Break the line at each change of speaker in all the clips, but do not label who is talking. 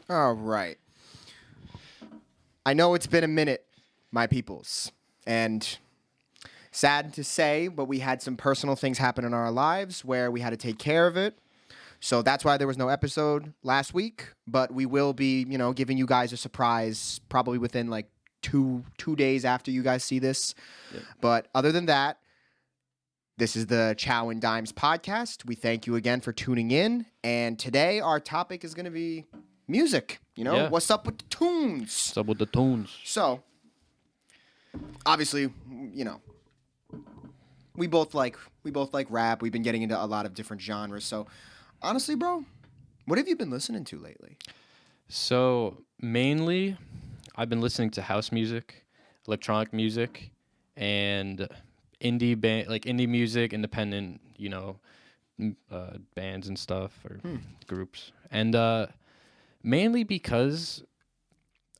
All right. I know it's been a minute, my peoples. And sad to say, but we had some personal things happen in our lives where we had to take care of it. So that's why there was no episode last week. But we will be, giving you guys a surprise probably within like two days after you guys see this.
Yep.
But other than that, this is the CHOW and DIMES podcast. We thank you again for tuning in. And today our topic is going to be music.
Yeah.
What's up with the tunes?
What's up with the tunes?
So, obviously, we both like rap. We've been getting into a lot of different genres. So, honestly, bro, what have you been listening to lately?
So mainly, I've been listening to house music, electronic music, and indie music, independent, bands and stuff or groups, and mainly because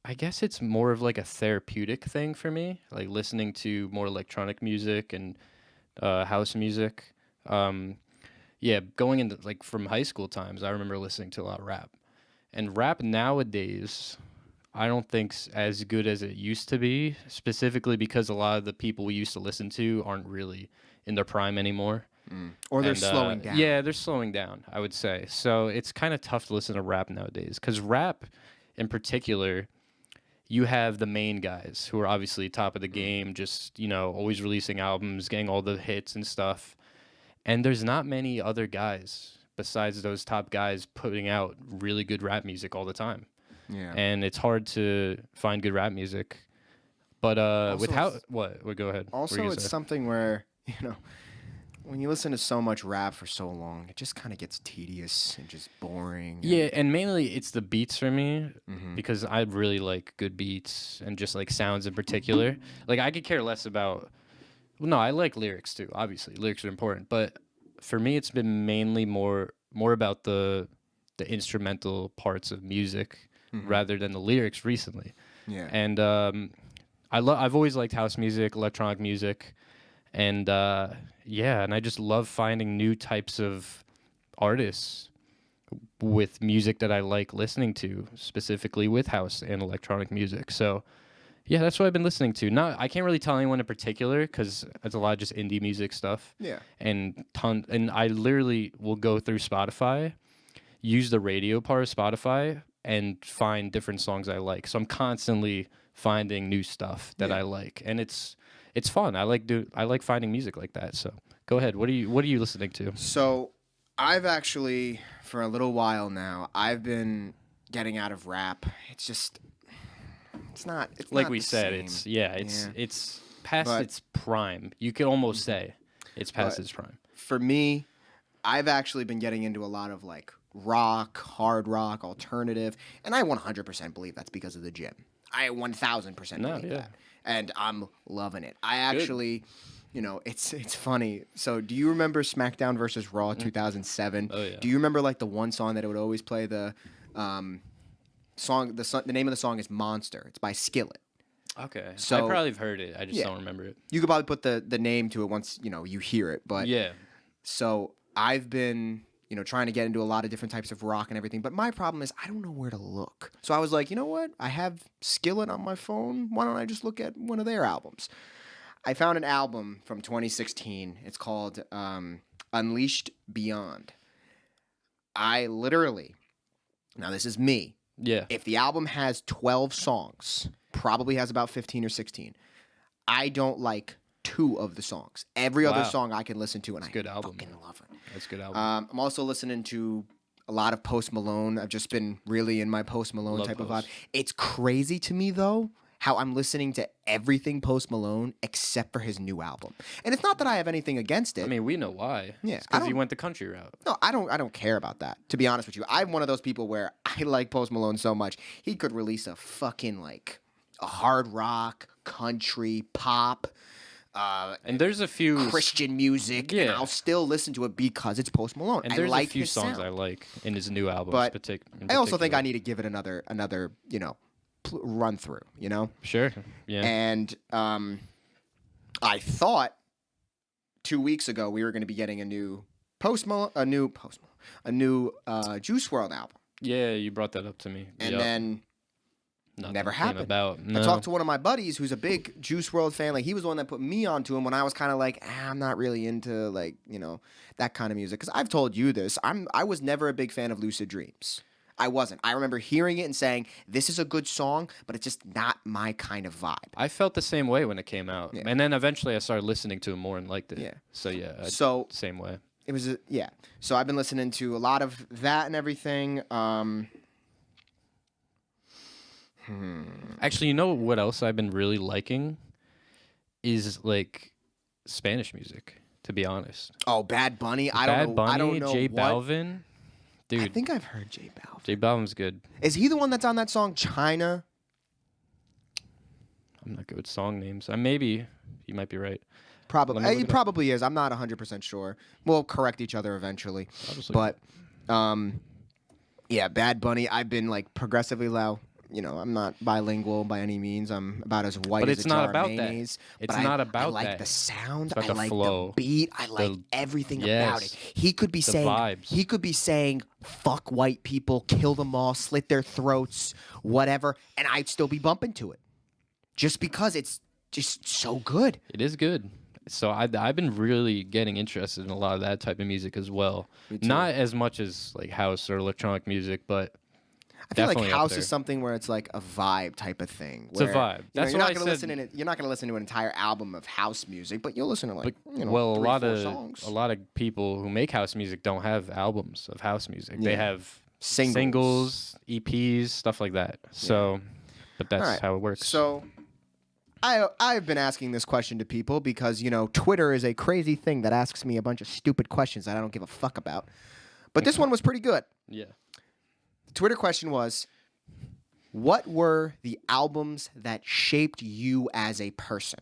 I guess it's more of like a therapeutic thing for me, like listening to more electronic music and house music. Yeah, going into like from high school times, I remember listening to a lot of rap. And rap nowadays, I don't think's as good as it used to be, specifically because a lot of the people we used to listen to aren't really in their prime anymore.
Or they're slowing down.
Yeah, they're slowing down, I would say. So it's kind of tough to listen to rap nowadays because rap in particular, you have the main guys who are obviously top of the game, just, always releasing albums, getting all the hits and stuff. And there's not many other guys besides those top guys putting out really good rap music all the time.
Yeah.
And it's hard to find good rap music. But Well, go ahead.
Also, it's something where, when you listen to so much rap for so long, it just kind of gets tedious and just boring.
Yeah, and mainly it's the beats for me
Mhm.
because I really like good beats and just like sounds in particular. Like I could care less about. Well, no, I like lyrics too. Obviously, lyrics are important, but for me, it's been mainly more about the instrumental parts of music rather than the lyrics recently.
Yeah.
And I've always liked house music, electronic music, and and I just love finding new types of artists with music that I like listening to, specifically with house and electronic music. So, yeah, that's what I've been listening to. I can't really tell anyone in particular because it's a lot of just indie music stuff.
Yeah.
And I literally will go through Spotify, use the radio part of Spotify, and find different songs I like. So I'm constantly finding new stuff that I like, and it's fun. I like finding music like that. So go ahead. What are you listening to?
So I've actually, for a little while now, I've been getting out of rap. It's just, it's not
Like
not
we
the
said,
same.
it's past
But-
its prime. You could almost say it's past its prime.
For me, I've actually been getting into a lot of like rock, hard rock, alternative, and I 100% believe that's because of the gym. I 1000% believe that, and I'm loving it. I actually, it's funny. So, do you remember SmackDown versus Raw 2007?
Oh yeah.
Do you remember like the one song that it would always play? The song, the name of the song is Monster. It's by Skillet.
Okay.
So-
I probably have heard it. I just
Yeah.
don't remember it.
You could probably put the name to it once you hear it. But
Yeah.
so I've been trying to get into a lot of different types of rock and everything. But my problem is I don't know where to look. So I was like, you know what? I have Skillet on my phone. Why don't I just look at one of their albums? I found an album from 2016. It's called Unleashed Beyond. I literally, now this is me.
Yeah.
If the album has 12 songs, probably has about 15 or 16. I don't like 2 of the songs. Every other
Wow.
song I can listen to, and
It's a
I
good album.
fucking love it.
That's a good album.
I'm also listening to a lot of Post Malone. I've just been really in my Post Malone
Love
type of
Post.
vibe. It's crazy to me, though, how I'm listening to everything Post Malone except for his new album. And it's not that I have anything against it.
I mean, we know why.
Yeah, I
Because he
don't-
went the country route.
No, I don't care about that. To be honest with you, I'm one of those people where I like Post Malone so much. He could release a fucking like a hard rock, country, pop,
And there's a few
Christian music, and
Yeah.
I'll still listen to it because it's Post Malone.
and
I
there's
like
a few
his
songs
sound.
I like in his new albums.
But
in
I also think
particular.
I need to give it another run through.
Sure. Yeah.
And I thought 2 weeks ago we were going to be getting a new Juice World album.
Yeah, you brought that up to me.
And then
Nothing
never
came
happened.
About. No.
I talked to one of my buddies who's a big Juice World fan. Like, he was the one that put me onto him when I was kind of like, I'm not really into, like, that kind of music. Because I've told you this. I was never a big fan of Lucid Dreams. I wasn't. I remember hearing it and saying, this is a good song, but it's just not my kind of vibe.
I felt the same way when it came out.
Yeah.
And then eventually I started listening to it more and liked it.
Yeah.
So, yeah. Same way.
It was, yeah. So I've been listening to a lot of that and everything.
Actually, you know what else I've been really liking? Is, like, Spanish music, to be honest.
Oh, Bad Bunny? I don't know
J
what.
Balvin. Dude.
I think I've heard J Balvin.
J Balvin's good.
Is he the one that's on that song, China?
I'm not good with song names. Maybe. You might be right.
Probably.
Let me
He
look it up.
probably is. I'm not 100% sure. We'll correct each other eventually.
Obviously.
But, yeah, Bad Bunny, I've been, like, progressively loud. I'm not bilingual by any means. I'm about as white
But
as
it's
a
not
jar
about
of
that.
mayonnaise.
It's
But
not
I
about
like
that.
the sound.
It's about
I
the
like
flow.
the beat. I like everything about it.
Yes.
He could be saying
vibes.
He could be saying fuck white people, kill them all, slit their throats, whatever, and I'd still be bumping to it. Just because it's just so good.
It is good. So I've been really getting interested in a lot of that type of music as well.
Me too.
Not as much as like house or electronic music, but
I feel like
definitely up
house
there.
is something where it's like a vibe type of thing.
It's a
where,
vibe. That's
you're
what
not
I
gonna
said.
listen you're not gonna listen to an entire album of house music, but you'll listen to like
a
3,
lot
4
of
songs.
a lot of people who make house music don't have albums of house music. They
Yeah.
have
Singles.
EPs, stuff like that. So, but that's
All right.
how it works.
So I've been asking this question to people because, Twitter is a crazy thing that asks me a bunch of stupid questions that I don't give a fuck about. But this one was pretty good.
yeah.
The Twitter question was, what were the albums that shaped you as a person?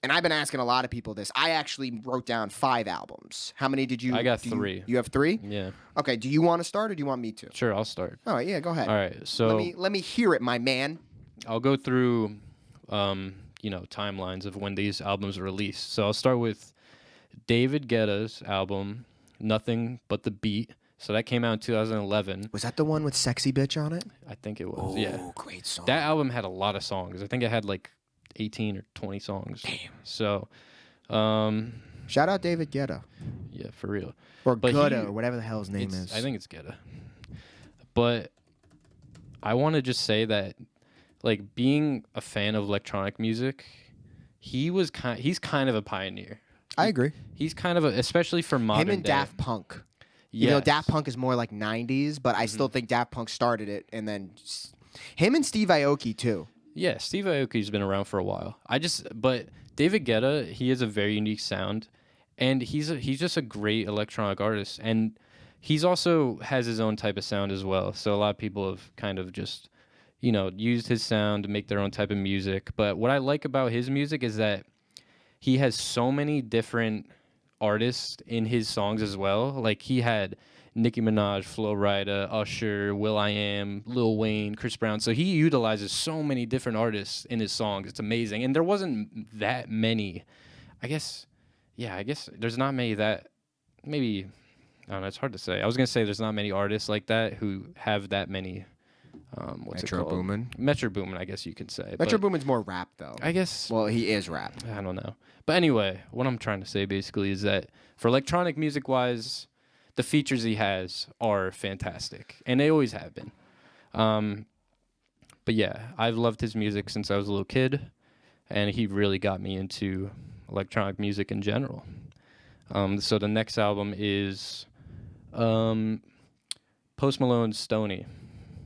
And I've been asking a lot of people this. I actually wrote down 5 albums. How many did you?
I got
do
3.
You have 3?
Yeah.
Okay. Do you want to start or do you want me to?
Sure, I'll start.
All right. Yeah. Go ahead.
All right. So
Let me hear it, my man.
I'll go through timelines of when these albums were released. So I'll start with David Guetta's album Nothing But the Beat. So that came out in 2011.
Was that the one with "Sexy Bitch" on it?
I think it was.
Oh,
Yeah.
great song.
That album had a lot of songs. I think it had like 18 or 20 songs.
Damn.
So,
Shout out David Guetta
yeah, for real.
or
But
Guetta
he-
or whatever the hell his name is.
I think it's Guetta. But I want to just say that, like, being a fan of electronic music, he's kind of a pioneer.
I agree.
He's kind of especially for modern
Him and
day.
Daft Punk.
Yes.
You know, Daft Punk is more like 90s, but I still think Daft Punk started it, and then him and Steve Aoki too.
Yeah, Steve Aoki's been around for a while. But David Guetta, he has a very unique sound, and he's just a great electronic artist, and he's also has his own type of sound as well. So a lot of people have kind of just, used his sound to make their own type of music. But what I like about his music is that he has so many different artists in his songs as well. Like he had Nicki Minaj, Flo Rida, Usher, Will.i.am, Lil Wayne, Chris Brown. So he utilizes so many different artists in his songs. It's amazing. And there wasn't that many. I guess there's not many that maybe, I don't know, it's hard to say. I was going to say there's not many artists like that who have that many, what's
Metro
it called?
Boomin.
Metro Boomin, I guess you could say.
Metro
But
Boomin's more rap though.
I guess,
Well, he is rap.
I don't know. But anyway, what I'm trying to say basically is that for electronic music wise, the features he has are fantastic. And they always have been. But yeah, I've loved his music since I was a little kid. And he really got me into electronic music in general. So the next album is Post Malone's Stoney.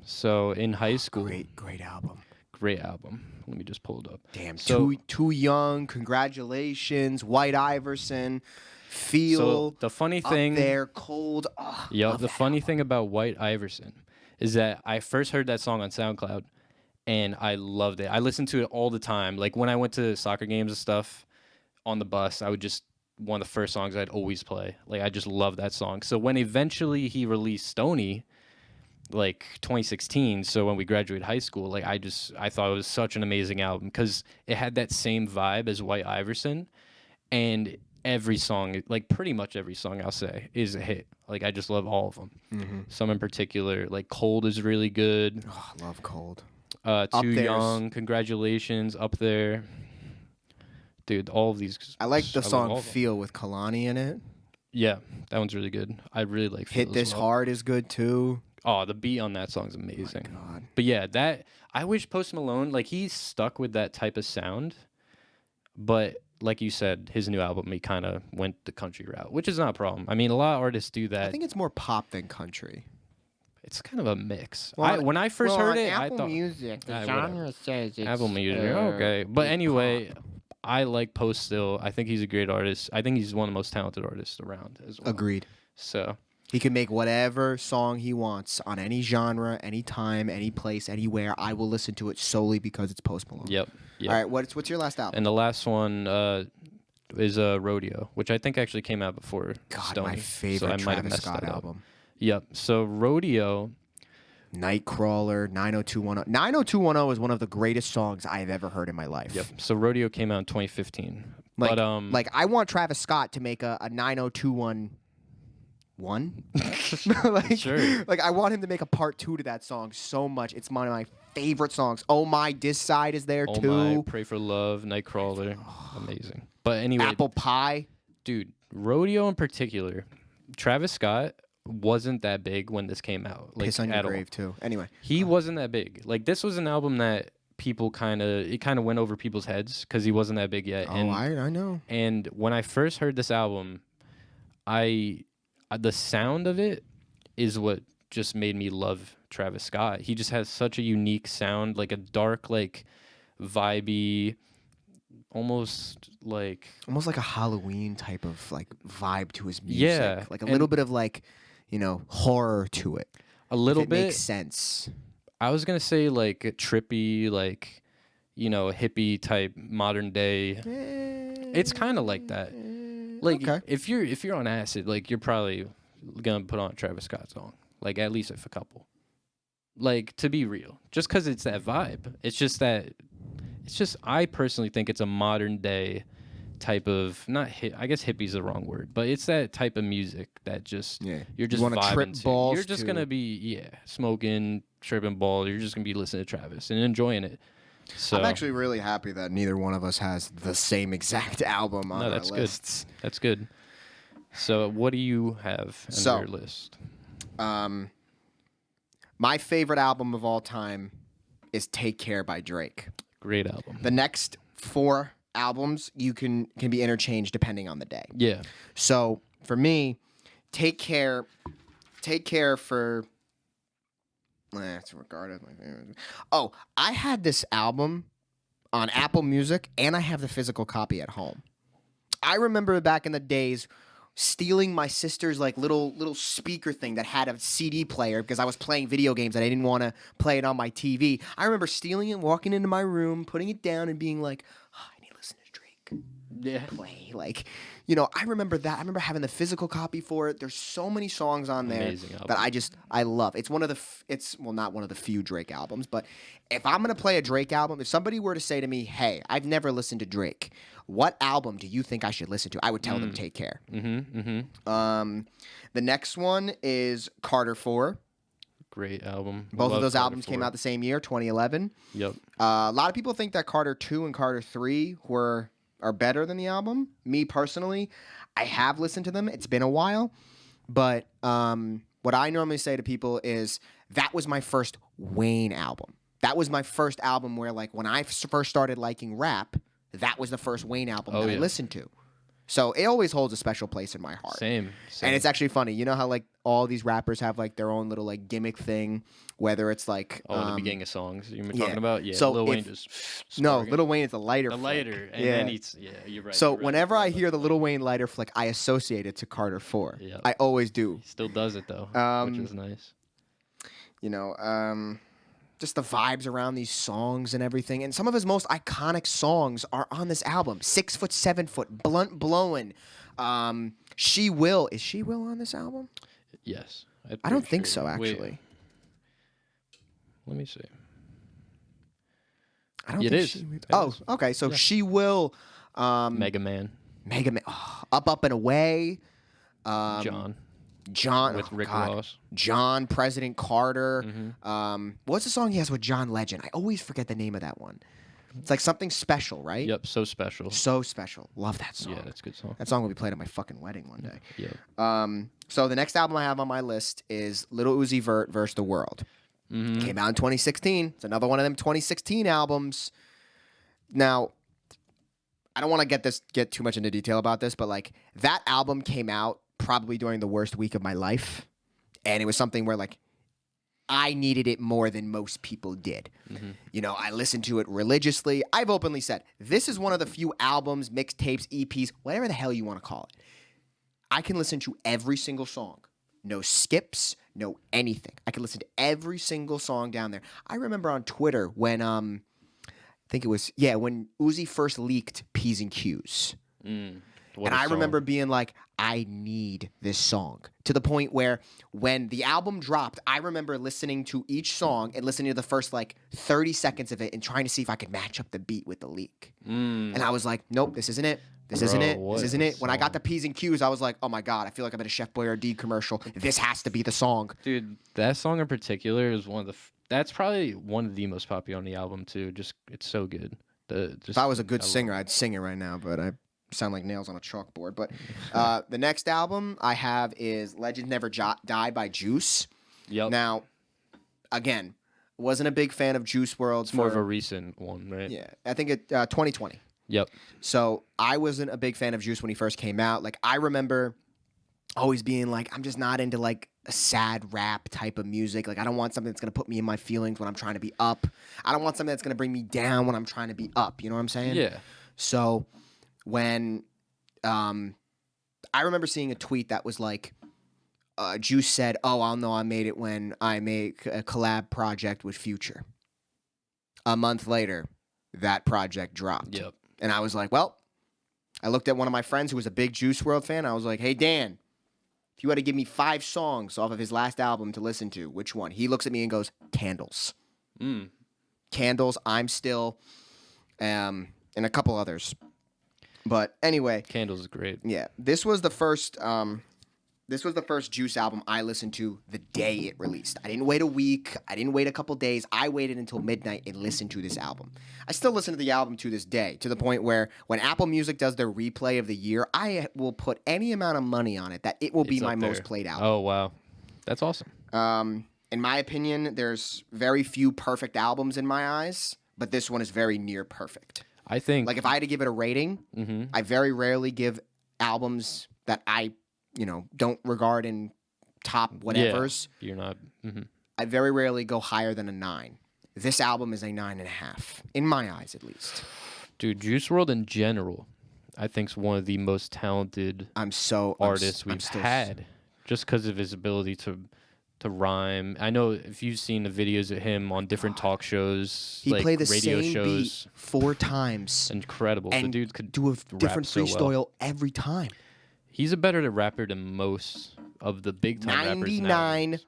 So in high school,
Great album.
great album. Let me just pull it up.
Damn,
So-
too young. Congratulations, White Iverson. Feel
So the funny
up
thing,
there, cold. Oh,
yeah,
love
the
that
funny
album.
thing about White Iverson is that I first heard that song on SoundCloud, and I loved it. I listened to it all the time. Like when I went to soccer games and stuff on the bus, I would just one of the first songs I'd always play. Like I just love that song. So when eventually he released Stoney, like 2016, so when we graduated high school, like I thought it was such an amazing album because it had that same vibe as White Iverson, and every song, like pretty much every song I'll say is a hit. Like I just love all of them.
Mm-hmm.
Some in particular, like Cold is really good.
Oh, I love Cold.
Too Young, Congratulations, Up There. Dude, all of these.
I like the
love all
song
of them.
Feel with Kalani in it.
Yeah, that one's really good. I really like Feel
Hit This
as well.
Hard is good too.
Oh, the beat on that song's amazing.
Oh my God.
But yeah, that I wish Post Malone, like he's stuck with that type of sound, but like you said, his new album he kind of went the country route, which is not a problem. I mean, a lot of artists do that.
I think it's more pop than country.
It's kind of a mix.
Well,
when I first heard it, I
Apple
thought
Music, the
whatever.
genre says it's
Apple Music, okay. But anyway,
pop.
I like Post still. I think he's a great artist. I think he's one of the most talented artists around as well.
Agreed.
So
He can make whatever song he wants on any genre, any time, any place, anywhere. I will listen to it solely because it's Post Malone.
yep.
All right, what's your last album?
And the last one is Rodeo, which I think actually came out before
God,
Stoney.
my
so
favorite
I might have
Travis
messed
Scott
that up.
album.
Yep. So Rodeo,
Nightcrawler, 90210. 90210 is one of the greatest songs I have ever heard in my life.
yep. So Rodeo came out in 2015.
Like,
but
like I want Travis Scott to make a 90211. Like,
Sure.
like I want him to make a part 2 to that song so much. It's one of my favorite songs. Oh My, This Side is there
Oh
too.
My, Pray for Love, Nightcrawler, amazing. But anyway,
Apple Pie.
dude, Rodeo in particular, Travis Scott wasn't that big when this came out. Like
Piss on Your
at all.
Grave too. Anyway,
He wasn't that big. Like this was an album that people kind of went over people's heads because he wasn't that big yet.
I know.
And when I first heard this album, the sound of it is what just made me love Travis Scott. He just has such a unique sound, like a dark, like vibey, almost like
Almost like a Halloween type of like vibe to his music.
Yeah,
Like a
and-
little bit of like, horror to it.
a little
if it
bit.
makes sense.
I was gonna say like trippy, like hippie type modern day. It's kind of like that. Like
Okay.
if you're on acid, like you're probably gonna put on a Travis Scott song, like at least if a couple. Like to be real, just because it's that vibe. It's just I personally think it's a modern day type of not hit. I guess hippie's the wrong word, but it's that type of music that just
Yeah.
you're just
wanna
vibing
trip
to.
balls
You're just
to.
gonna be smoking, tripping ball. You're just gonna be listening to Travis and enjoying it. So
I'm actually really happy that neither one of us has the same exact album on
No,
our
that's good.
lists.
That's good. So what do you have on
So-
your list?
My favorite album of all time is Take Care by Drake.
Great album.
The next 4 albums you can be interchanged depending on the day.
Yeah.
So for me, Take Care for it's regarded my favorite. Oh, I had this album on Apple Music and I have the physical copy at home. I remember back in the days stealing my sister's like little speaker thing that had a CD player because I was playing video games and I didn't want to play it on my TV. I remember stealing it, walking into my room, putting it down and being like, I need to listen to Drake.
Yeah.
Play. Like, I remember that. I remember having the physical copy for it. There's so many songs on there
Amazing album.
that I love. It's one of the not one of the few Drake albums, but if I'm going to play a Drake album, if somebody were to say to me, "Hey, I've never listened to Drake. What album do you think I should listen to?" I would tell them Take Care. The next one is Carter 4.
Great album.
Both of
Love
those
Carter
albums came
4.
out the same year, 2011.
Yep.
A lot of people think that Carter 2 and Carter 3 are better than the album. Me personally, I have listened to them. It's been a while. But what I normally say to people is that was my first Wayne album. That was my first album where, like, when I first started liking rap, that was the first Wayne album that I
yeah.
listened to. So it always holds a special place in my heart.
Same.
And it's actually funny. You know how like all these rappers have like their own little like gimmick thing, whether it's like
the beginning of songs you were
yeah.
talking about. Yeah.
So
Lil Wayne
if-
just
no,
sparking.
Lil Wayne is a lighter.
the
flick.
lighter, and
yeah.
then you're right.
So
you're right.
whenever I hear the Lil Wayne lighter flick, I associate it to Carter 4.
Yeah.
I always do.
He still does it though, which is nice.
Just the vibes around these songs and everything. And some of his most iconic songs are on this album. 6 Foot, 7 Foot, Blunt Blowin'. She Will. Is She Will on this album?
Yes.
I don't think so, actually.
Wait, let me see.
I don't
It
think
is.
She Will.
It
Oh,
is.
okay. So
Yeah.
She Will.
Mega Man.
Mega Man. Oh, Up and Away.
John
John
with
oh
Rick
God.
Ross.
John, President Carter.
Mm-hmm.
What's the song he has with John Legend? I always forget the name of that one. It's like something special, right?
Yep, so special.
So special. Love that song.
Yeah, that's a good song.
That song will be played at my fucking wedding one day.
Yeah.
So the next album I have on my list is Lil Uzi Vert vs. The World.
Mm-hmm.
Came out in 2016. It's another one of them 2016 albums. Now, I don't want to get too much into detail about this, but like that album came out probably during the worst week of my life, and it was something where like I needed it more than most people did.
Mm-hmm.
You know, I listened to it religiously. I've openly said this is one of the few albums, mixtapes, EPs, whatever the hell you want to call it. I can listen to every single song. No skips, no anything. I can listen to every single song down there. I remember on Twitter when I think it was when Uzi first leaked P's and Q's. And I remember being like, I need this song. To the point where when the album dropped, I remember listening to each song and listening to the first like 30 seconds of it and trying to see if I could match up the beat with the leak. And I was like, nope, this isn't it. This isn't it. This isn't it. When I got the P's and Q's, I was like, oh my God, I feel like I'm in a Chef Boyardee commercial. This has to be the song.
Dude, that song in particular is one of the... that's probably one of the most popular on the album, too. Just, it's so good.
If I was a good singer, I'd sing it right now, but I sound like nails on a chalkboard. But the next album I have is Legends Never Die by Juice.
Yep.
Now, again, wasn't a big fan of Juice WRLD.
It's more of a recent one, right?
Yeah, I think it 2020.
Yep.
So I wasn't a big fan of Juice when he first came out. Like I remember always being like, I'm just not into like a sad rap type of music. Like I don't want something that's gonna put me in my feelings when I'm trying to be up. I don't want something that's gonna bring me down when I'm trying to be up. You know what I'm saying?
Yeah.
So when I remember seeing a tweet that was like, Juice said, "Oh, I'll know I made it when I make a collab project with Future." A month later, that project dropped.
Yep.
And I was like, well, I looked at one of my friends who was a big Juice WRLD fan. I was like, hey, Dan, if you had to give me 5 songs off of his last album to listen to, which one? He looks at me and goes, Candles. Candles, I'm Still, and a couple others. But anyway.
Candles is great.
Yeah. This was the first Juice album I listened to the day it released. I didn't wait a week. I didn't wait a couple days. I waited until midnight and listened to this album. I still listen to the album to this day, to the point where when Apple Music does their replay of the year, I will put any amount of money on it that it will be my most played album.
Oh, wow. That's awesome.
In my opinion, there's very few perfect albums in my eyes, but this one is very near perfect.
I think...
like if I had to give it a rating, I very rarely give albums that I don't regard in top whatevers.
Yeah, you're not.
I very rarely go higher than a 9. This album is a 9.5, in my eyes at least.
Dude, Juice WRLD in general, I think, is one of the most talented artists we've had, just because of his ability to rhyme. I know if you've seen the videos of him on different talk shows,
he
like
played the
radio
same
shows,
beat 4 times.
Incredible.
And
the dude could
do a different
so
freestyle
well.
every time.
He's a better rapper than most of the big time rappers nowadays.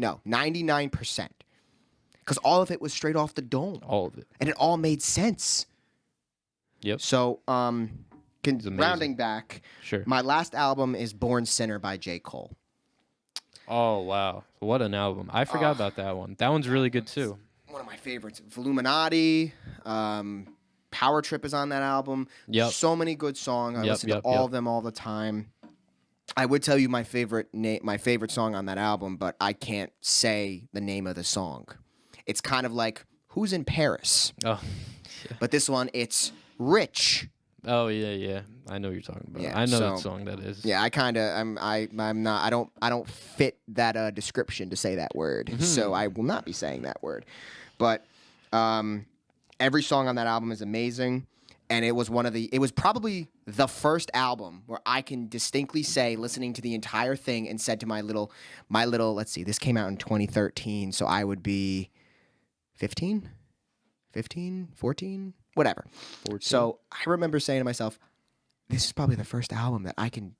99%. Because all of it was straight off the dome.
All of it.
And it all made sense.
Yep.
So, rounding back,
sure.
My last album is Born Sinner by J. Cole.
Oh, wow. What an album. I forgot about that one. That one's really good, too.
One of my favorites. Voluminati, Power Trip is on that album.
Yep.
So many good songs. I listen to all of them all the time. I would tell you my favorite song on that album, but I can't say the name of the song. It's kind of like Who's in Paris?
Oh.
But this one, it's Rich.
Oh yeah. I know what you're talking about.
Yeah,
I know what song that is.
Yeah, I don't fit that description to say that word. So I will not be saying that word. But every song on that album is amazing. And it was probably the first album where I can distinctly say, listening to the entire thing, and said to my little, let's see, this came out in 2013, so I would be 15, 14, whatever. 14. So I remember saying to myself, this is probably the first album that I can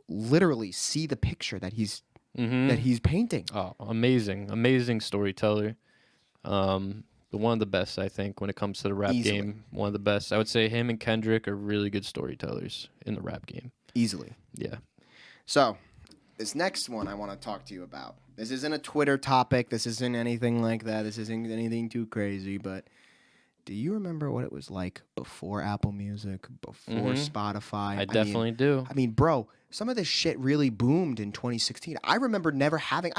literally see the picture that he's painting.
Oh, amazing storyteller. one of the best, I think, when it comes to the rap
Easily.
game. One of the best. I would say him and Kendrick are really good storytellers in the rap game.
Easily.
Yeah.
So, this next one I want to talk to you about. This isn't a Twitter topic. This isn't anything like that. This isn't anything too crazy. But do you remember what it was like before Apple Music, before Spotify?
I definitely do.
I mean, bro, some of this shit really boomed in 2016. I remember having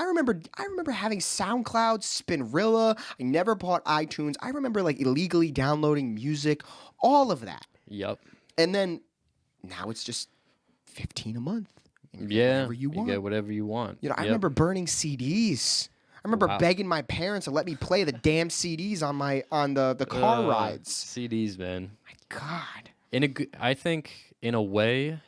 SoundCloud, Spinrilla. I never bought iTunes. I remember like illegally downloading music, all of that.
Yep.
And then now it's just $15 a month. And you get
Yeah.
whatever you want.
get whatever you want.
You know, I
Yep.
remember burning CDs. I remember
Wow.
begging my parents to let me play the damn CDs on the car rides.
CDs, man.
My God.
I think in a way,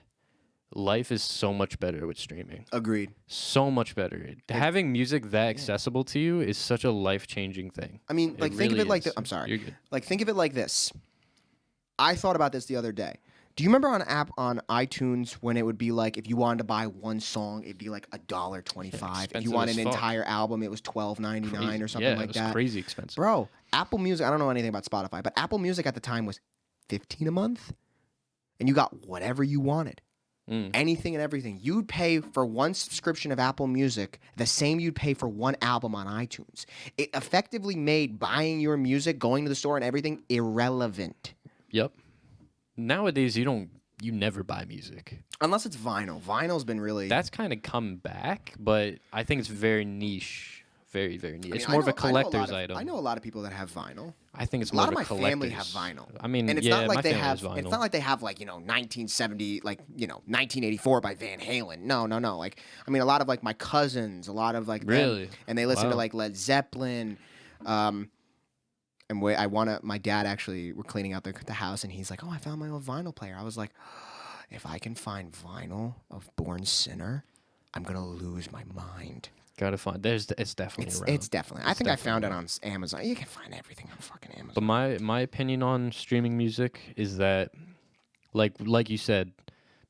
life is so much better with streaming.
Agreed.
So much better. Having music that accessible to you is such a life-changing thing.
I mean,
It
like, think of
really
it like
is.
this. I'm sorry.
You're good.
Like, think of it like this. I thought about this the other day. Do you remember on iTunes when it would be like if you wanted to buy one song, it'd be like $1.25. If you
expensive
want
as
an
fuck.
entire album, it was $12.99
Crazy.
or something
Yeah,
like
it was
that.
crazy expensive.
Bro, Apple Music, I don't know anything about Spotify, but Apple Music at the time was $15 a month, and you got whatever you wanted. Anything and everything. You'd pay for one subscription of Apple Music the same you'd pay for one album on iTunes. It effectively made buying your music, going to the store and everything irrelevant.
Yep. Nowadays, you never buy music.
Unless it's vinyl. Vinyl's been really...
That's kind of come back, but I think it's very niche. Very, very niche.
I mean,
It's
I
more of
know-
a collector's
I
item.
know a lot of people that have vinyl.
I think it's
A
more
lot
of
of
a
my family
collector's.
have vinyl.
I mean,
And it's
yeah,
not like
my
they
family
have.
has vinyl.
It's not like they have 1970, 1984 by Van Halen. No. Like, I mean, a lot of like my cousins, a lot of like them,
Really?
and they listen to
Wow.
like Led Zeppelin. My dad actually, we're cleaning out the house, and he's like, "Oh, I found my old vinyl player." I was like, "If I can find vinyl of Born Sinner, I'm gonna lose my mind."
Gotta find. It's definitely around.
It's definitely. I
It's
think I found it
definitely
on Amazon. You can find everything on fucking Amazon.
But my opinion on streaming music is that, like you said,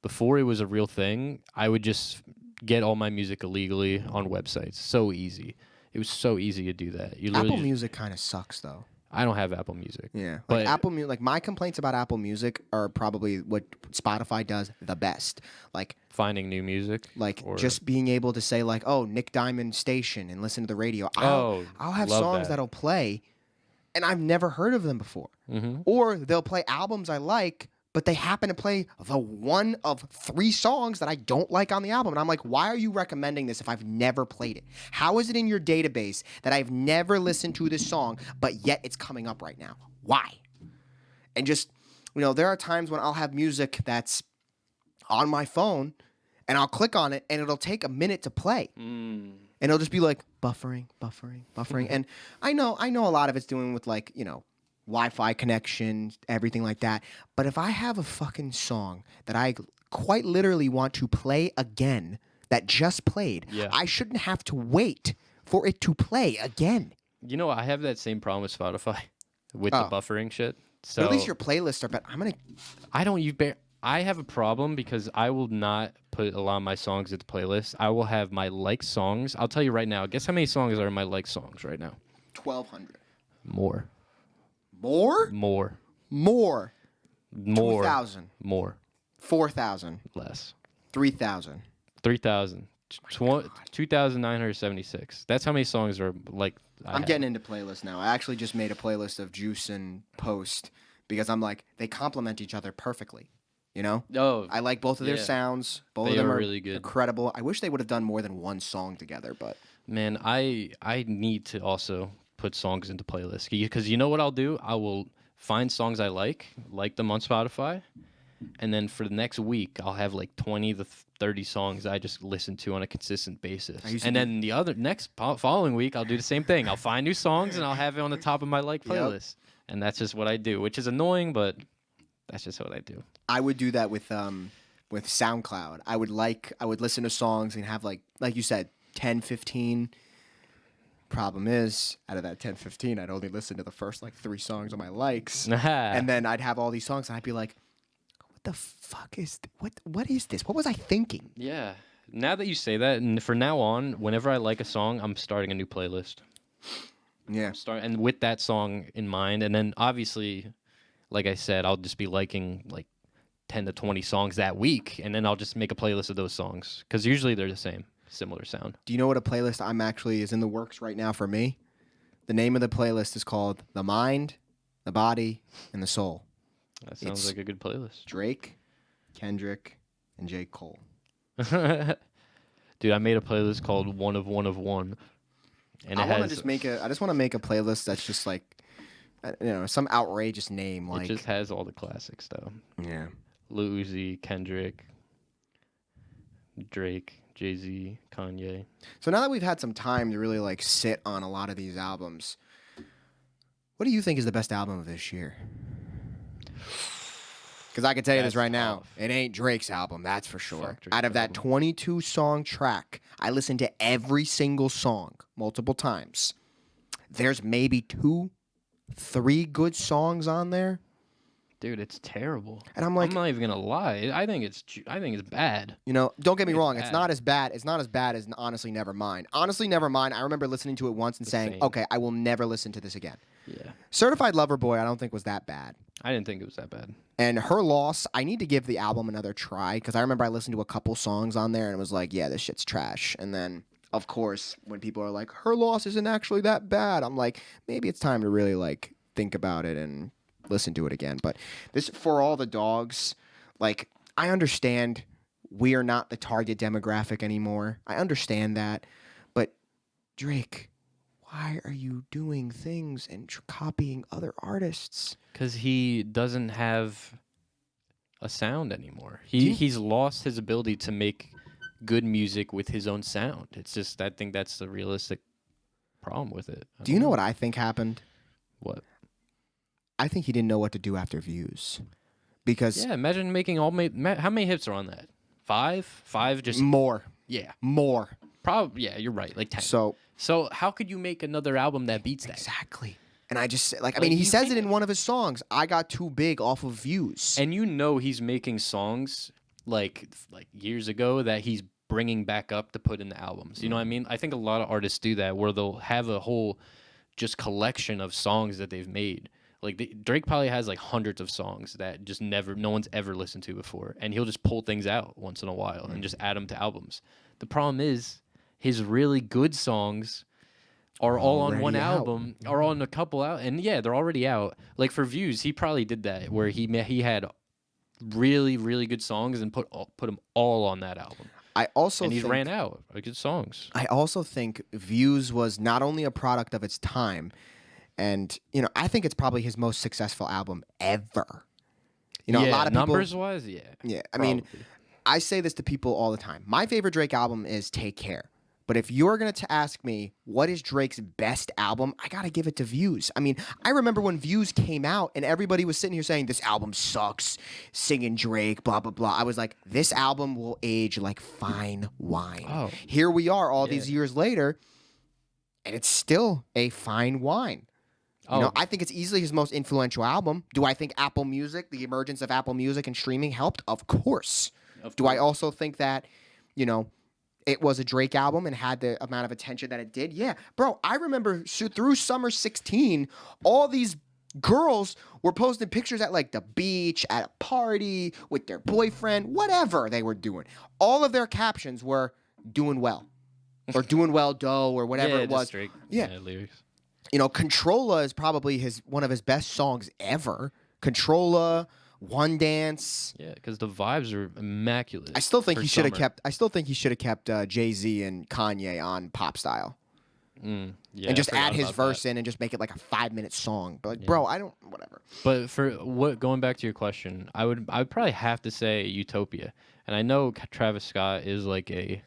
before it was a real thing, I would just get all my music illegally on websites. So easy. It was so easy to do that. You literally
Apple
just-
Music kind of sucks though.
I don't have Apple Music.
Yeah,
But-
like Apple Music. Like my complaints about Apple Music are probably what Spotify does the best. Like
Finding new music. Or-
just being able to say like, oh, Nick Diamond station and listen to the radio.
Oh,
I'll have
love
songs
that.
that'll play, and I've never heard of them before.
Mhm.
Or they'll play albums I like, but they happen to play the one of 3 songs that I don't like on the album. And I'm like, why are you recommending this if I've never played it? How is it in your database that I've never listened to this song, but yet it's coming up right now? Why? And just, there are times when I'll have music that's on my phone and I'll click on it and it'll take a minute to play. And it'll just be like buffering. And I know a lot of it's doing with like, Wi-Fi connection, everything like that. But if I have a fucking song that I quite literally want to play again that just played,
Yeah.
I shouldn't have to wait for it to play again.
I have that same problem with Spotify with
Oh.
the buffering shit. So
But at least your playlists are better.
I have a problem because I will not put a lot of my songs into playlist. I will have my like songs. I'll tell you right now. Guess how many songs are in my like songs right now?
1,200.
More.
More?
More.
More.
More.
2,000.
More.
4,000.
Less.
3,000.
3,000. 2,976. That's how many songs are like.
I'm getting into playlists now. I actually just made a playlist of Juice and Post because I'm like, they complement each other perfectly.
Oh,
I like both of their
Yeah.
sounds. Both of
They
them
are
are
really good.
incredible. I wish they would have done more than one song together, but
man, I need to also put songs into playlists because you know what I'll do? I will find songs I like them on Spotify, and then for the next week I'll have like 20 to 30 songs I just listen to on a consistent basis.
I used to
And
do-
then the other following week I'll do the same thing. I'll find new songs and I'll have it on the top of my
Yep.
playlist. And that's just what I do, which is annoying, but that's just what I do.
I would do that with SoundCloud. I would listen to songs and have like you said, 10, 15. Problem is, out of that 10, 15, I'd only listen to the first like 3 songs on my likes. And then I'd have all these songs and I'd be like, what the fuck is what is this? What was I thinking?
Yeah. Now that you say that, and for now on, whenever I like a song, I'm starting a new playlist.
Yeah.
And with that song in mind, and then obviously, like I said, I'll just be liking like 10 to 20 songs that week, and then I'll just make a playlist of those songs because usually they're the same, similar sound.
Do you know what a playlist I'm actually is in the works right now for me? The name of the playlist is called The Mind, The Body, and The Soul.
That sounds like a good playlist.
Drake, Kendrick, and J. Cole.
Dude, I made a playlist called One of One. And
I just want to make a playlist that's just like, some outrageous name. Like,
it just has all the classics, though.
Yeah.
Lil Uzi, Kendrick, Drake, Jay-Z, Kanye.
So now that we've had some time to really like sit on a lot of these albums, what do you think is the best album of this year? Because I can tell you this right now, it ain't Drake's album, that's for sure. Out of that 22-song track, I listened to every single song multiple times. There's maybe 2, 3 good songs on there.
Dude, it's terrible.
And I'm like,
I'm not even gonna lie. I think it's bad.
Don't get me wrong. It's not as bad. It's not as bad as Honestly Nevermind. Honestly Nevermind, I remember listening to it once and saying, okay, I will never listen to this again.
Yeah.
Certified Lover Boy, I don't think was that bad.
I didn't think it was that bad.
And Her Loss, I need to give the album another try because I remember I listened to a couple songs on there and it was like, yeah, this shit's trash. And then, of course, when people are like, Her Loss isn't actually that bad, I'm like, maybe it's time to really like think about it and listen to it again. But this, For All the Dogs, like, I understand we are not the target demographic anymore. I understand that. But Drake, why are you doing things and copying other artists?
Because he doesn't have a sound anymore. He's lost his ability to make good music with his own sound. It's just, I think that's the realistic problem with it.
Do you know what I think happened?
What?
I think he didn't know what to do after Views. Because
yeah, imagine making how many hits are on that? 5? 5 just
more.
Yeah.
More.
Probably, yeah, you're right. Like 10. So how could you make another album that beats that?
Exactly. And I just, like, I mean, he says it in one of his songs. I got too big off of Views.
And he's making songs like years ago that he's bringing back up to put in the albums. You know what I mean? I think a lot of artists do that where they'll have a whole just collection of songs that they've made. Like Drake probably has like hundreds of songs that just no one's ever listened to before. And he'll just pull things out once in a while and just add them to albums. The problem is his really good songs are all on one album, or on a couple out, and yeah, they're already out. Like for Views, he probably did that where he had really, really good songs and put them all on that album. He ran out of good songs.
I also think Views was not only a product of its time, and I think it's probably his most successful album ever. A lot of people,
numbers wise, yeah.
Yeah, I mean, I say this to people all the time. My favorite Drake album is Take Care. But if you're going to ask me what is Drake's best album, I got to give it to Views. I mean, I remember when Views came out and everybody was sitting here saying, this album sucks, singing Drake, blah, blah, blah. I was like, this album will age like fine wine.
Oh.
Here we are all these years later, and it's still a fine wine. I think it's easily his most influential album. Do I think Apple Music, the emergence of Apple Music and streaming helped? Of course. Do I also think that, it was a Drake album and had the amount of attention that it did? Yeah. Bro, I remember through summer 16, all these girls were posting pictures at like the beach, at a party, with their boyfriend, whatever they were doing. All of their captions were doing well. Or doing well, dough, or whatever it was.
Drake, lyrics.
Controlla is probably one of his best songs ever. Controlla, One Dance.
Yeah, because the vibes are immaculate.
I still think he should have kept. I still think he should have kept Jay-Z and Kanye on Pop Style,
and
just add his verse in and just make it like a 5-minute song. But like, bro, I don't. Whatever.
But going back to your question, I would probably have to say Utopia, and I know Travis Scott is like a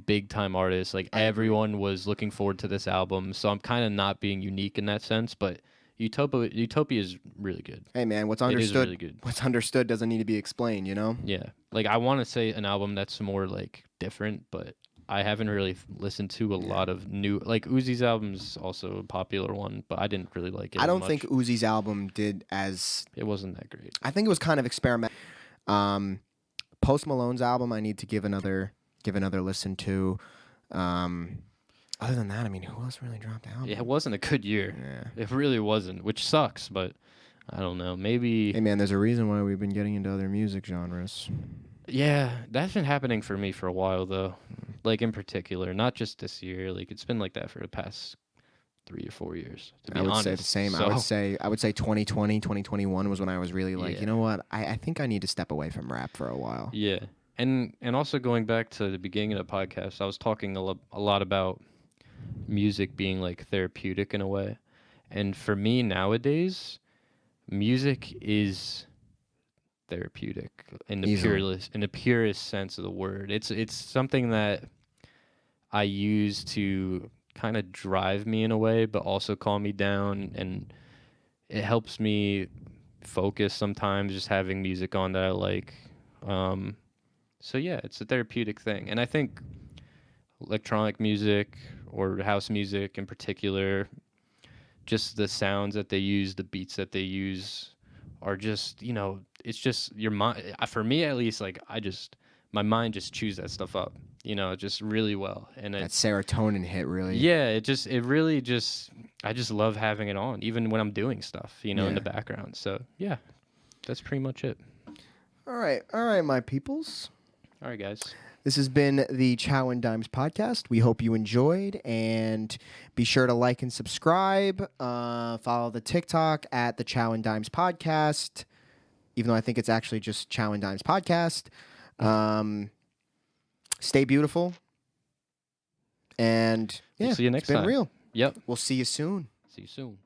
big time artist. Like everyone was looking forward to this album, so I'm kind of not being unique in that sense, but. Utopia is really good.
Hey man, what's understood?
Really good.
What's understood doesn't need to be explained.
Yeah, like I want to say an album that's more like different, but I haven't really listened to a lot of new. Like Uzi's album's also a popular one, but I didn't really like it.
I don't think Uzi's album did as.
It wasn't that great.
I think it was kind of experimental. Post Malone's album, I need to give another listen to. Other than that, I mean, who else really dropped out?
It wasn't a good year.
Yeah.
It really wasn't, which sucks, but I don't know. Maybe.
Hey, man, there's a reason why we've been getting into other music genres.
Yeah, that's been happening for me for a while, though. Like, in particular, not just this year. Like, it's been like that for the past 3 or 4 years, to be
I would
honest.
say the same.
So,
I would say 2020, 2021 was when I was really like,
Yeah.
you know what? I think I need to step away from rap for a while.
yeah. And also going back to the beginning of the podcast, I was talking a lot about music being, like, therapeutic in a way. And for me nowadays, music is therapeutic in the
Easily.
purest sense of the word. It's something that I use to kind of drive me in a way, but also calm me down, and it helps me focus sometimes just having music on that I like. So yeah, it's a therapeutic thing, and I think electronic music or house music in particular, just the sounds that they use, the beats that they use are just, it's just your mind. For me at least, like my mind just chews that stuff up, just really well. And
That serotonin hit really.
yeah, it really just, I just love having it on, even when I'm doing stuff, in
Yeah.
the background. So yeah, that's pretty much it.
All right, my peoples.
All right, guys.
This has been the Chow and Dimes podcast. We hope you enjoyed, and be sure to like and subscribe. Follow the TikTok at the Chow and Dimes podcast, even though I think it's actually just Chow and Dimes podcast. Stay beautiful, and yeah,
We'll see you next
it's been
time.
real.
Yep.
We'll see you soon.
See you soon.